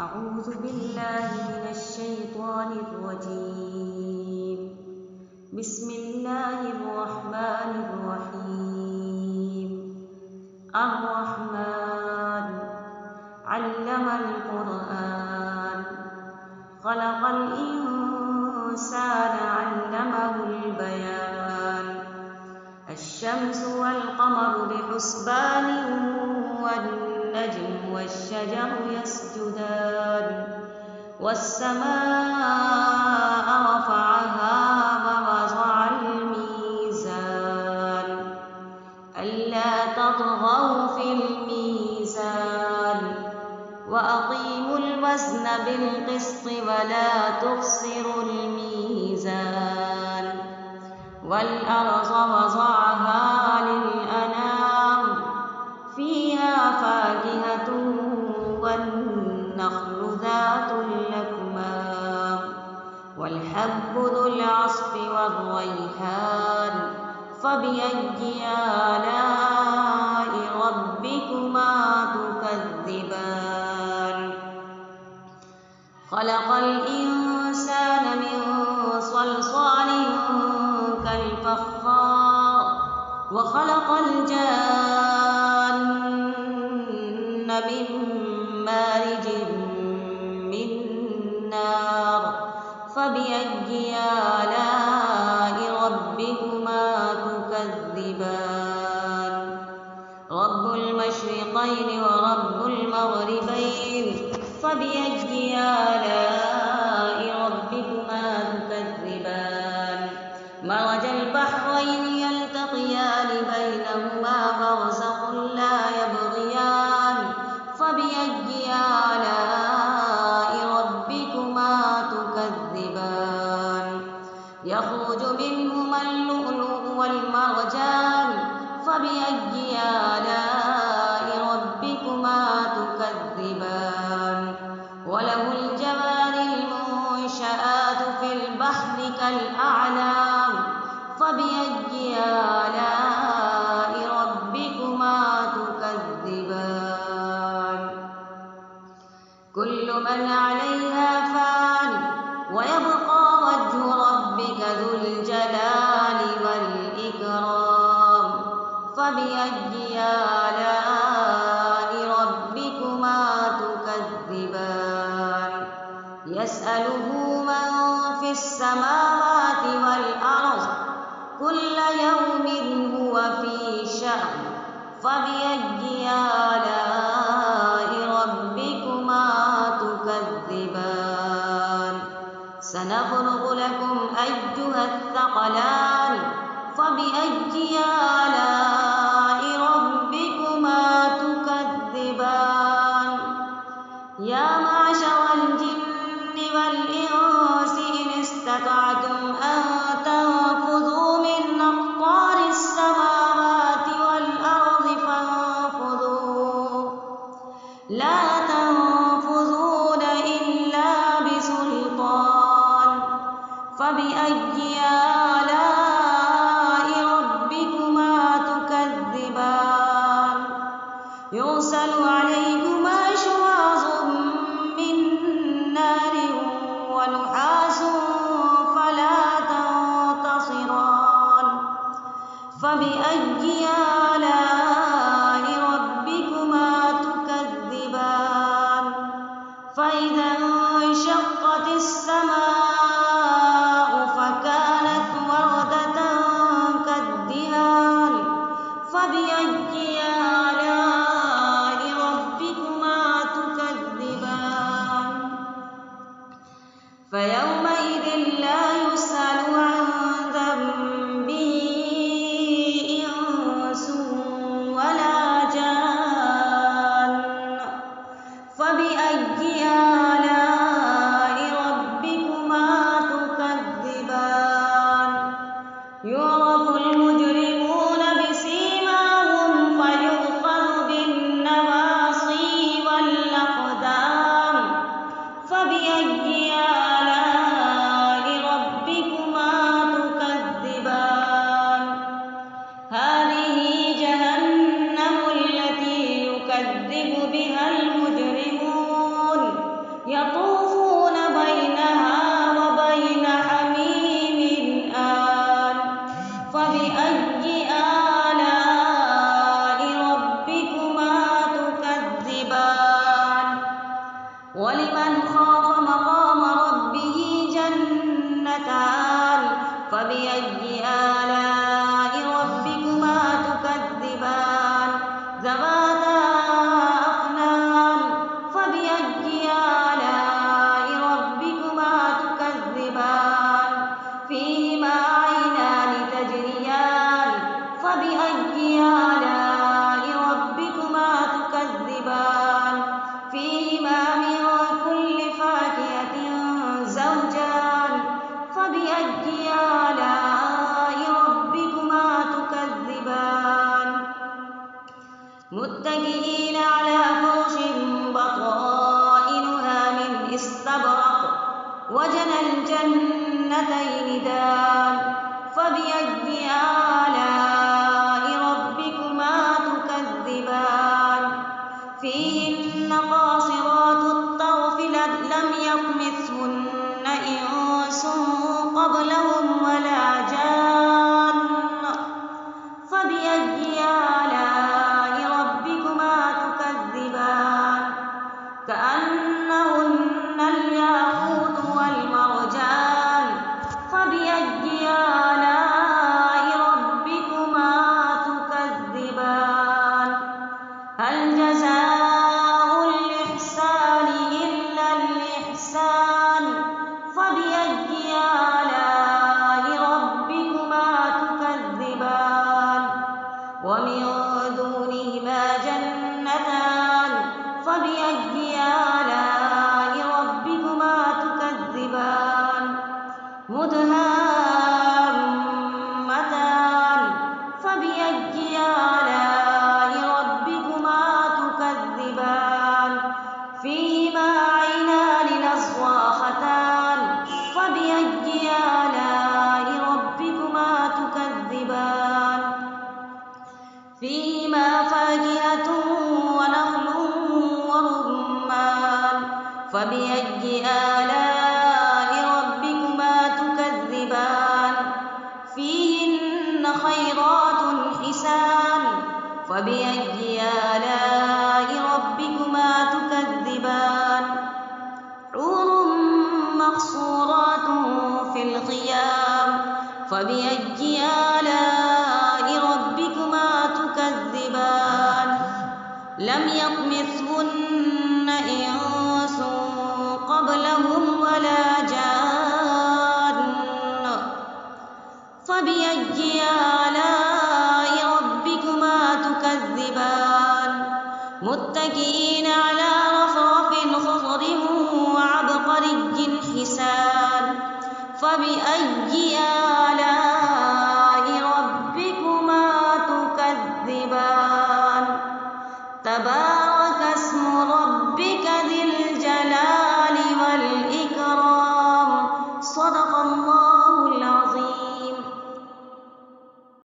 أعوذ بالله من الشيطان الرجيم. بسم الله الرحمن الرحيم. الرحمن علم القرآن خلق الإنسان علمه البيان. الشمس والقمر بحسبان والنجم والشجر يسجدان. والسماء رفعها ووضع الميزان ألا تطغوا في الميزان وأقيموا الوزن بالقسط ولا تخسروا الميزان. والأرض وضعها للأنام فيها فاكهة والنخل ذات الأكمام والحب ذو العصف والريحان. فبأي آلاء ربكما تكذبان. خلق الإنسان من صلصال كالفخار وخلق الجان من مارج من نار. فبأي آلاء ربكما تكذبان. رب المشرقين ورب المغربين. فبأي آلاء ربكما تكذبان. مرج البحرين يلتقيان بينهما برزخ لا يبغيان. فبأي آلاء ربكما تكذبان. يخرج منهما اللؤلؤ والمرجان. فبأي آلاء ربكما تكذبان. وله الجوار المنشآت في البحر كالأعلام. فبأي آلاء ربكما تكذبان. كل من عليها فان ويبقى وجه ربك ذو الجلال والإكرام. فبأي آلاء ربكما تكذبان. يسأله من في السماوات والأرض كل يوم هو في شأن. فبأي آلاء ربكما تكذبان. سنفرغ لكم أيها الثقلان. فبأي آلاء ربكما تكذبان. يا معشر الجن والإنس إن استطعتم أن تنفذوا من أقطار السماوات والأرض فانفذوا لا تنفذون إلا بسلطان. فبأي آلاء ربكما تكذبان. يرسل عليكما شواظ من نار ونحاس فلا تنتصران. فبأي آلاء ربكما تكذبان. فإذا انشقت السماء فكانت وردة كالدهان. فبأي آلاء ربكما تكذبان. فيومئذ لا يسأل عن ذنبه إنس ولا جان. فبأي آلاء ربكما تكذبان. يعرف المجرمون بسيماهم فيؤخذ بالنواصي والأقدام. فبأي آلاء ربكما تكذبان. هذه جهنم التي يكذب بها المجرمون. ولمن خاف مقام ربه جنتان فبأي آلاء ربكما تكذبان ذواتا أفنان فبأي آلاء ربكما تكذبان فيهما عينان تجريان فبأي آلاء ربكما تكذبان فيهما من كل فاكهة زوجان فبأي آلاء ربكما تكذبان متكئين على فرش بطائنها من استبرق وجنى الجنتين دان فبأي آلاء ربكما تكذبان فيهن قاصرات الطرف لم يطمثهن إنس قبلهم ولا جان فبأي آلاء ربكما تكذبان كأنهن الياقوت والمرجان فبأي آلاء ربكما تكذبان هل جزاء الإحسان إلا الإحسان فبأي آلاء ربكما تكذبان ومن دونهما جنتان فبأي آلاء ربكما تكذبان مدهامتان فبأي آلاء ربكما تكذبان فيهما عينان نضاختان فبأي آلاء ربكما تكذبان فيهما فاكهة ونخل ورمان فبأي آلاء ربكما تكذبان فيهن خيرات حسان فبأي آلاء ربكما تكذبان حور مقصورات في الخيام فبأي آلاء ربكما تكذبان لم يطمثهن إنس قبلهم ولا جان فبأي آلاء ربكما تكذبان متكئين على رفرف خضر وعبقري حسان فبأي آلاء